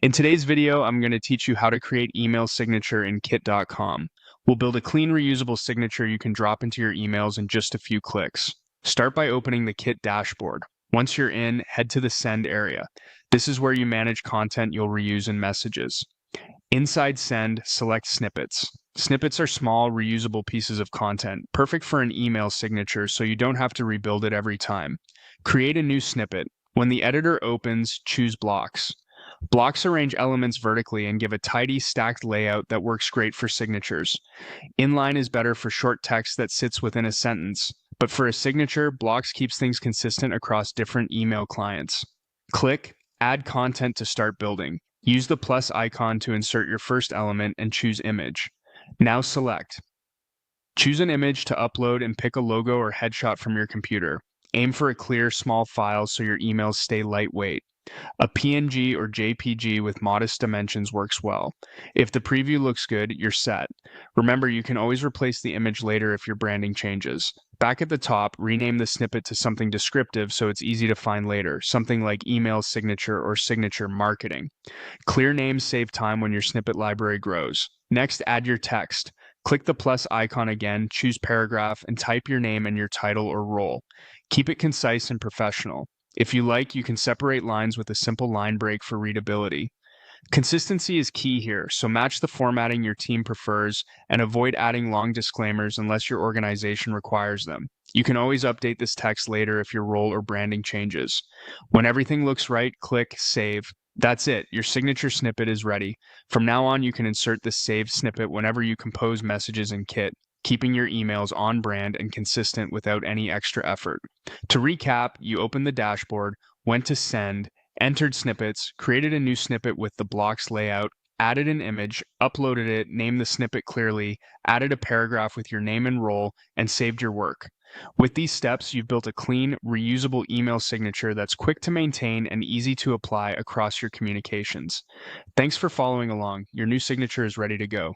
In today's video, I'm going to teach you how to create email signature in kit.com. We'll build a clean, reusable signature you can drop into your emails in just a few clicks. Start by opening the Kit dashboard. Once you're in, head to the Send area. This is where you manage content you'll reuse in messages. Inside Send, select Snippets. Snippets are small, reusable pieces of content, perfect for an email signature so you don't have to rebuild it every time. Create a new snippet. When the editor opens, choose Blocks. Blocks arrange elements vertically and give a tidy, stacked layout that works great for signatures. Inline is better for short text that sits within a sentence, but for a signature, Blocks keeps things consistent across different email clients. Click Add Content to start building. Use the plus icon to insert your first element and choose Image. Now select. Choose an image to upload and pick a logo or headshot from your computer. Aim for a clear, small file so your emails stay lightweight. A PNG or JPG with modest dimensions works well. If the preview looks good, you're set. Remember, you can always replace the image later if your branding changes. Back at the top, rename the snippet to something descriptive so it's easy to find later, something like email signature or signature marketing. Clear names save time when your snippet library grows. Next, add your text. Click the plus icon again, choose paragraph, and type your name and your title or role. Keep it concise and professional. If you like, you can separate lines with a simple line break for readability. Consistency is key here, so match the formatting your team prefers and avoid adding long disclaimers unless your organization requires them. You can always update this text later if your role or branding changes. When everything looks right, click Save. That's it, your signature snippet is ready. From now on, you can insert this saved snippet whenever you compose messages in Kit, keeping your emails on brand and consistent without any extra effort. To recap, you opened the dashboard, went to Send, entered snippets, created a new snippet with the blocks layout, added an image, uploaded it, named the snippet clearly, added a paragraph with your name and role, and saved your work. With these steps, you've built a clean, reusable email signature that's quick to maintain and easy to apply across your communications. Thanks for following along. Your new signature is ready to go.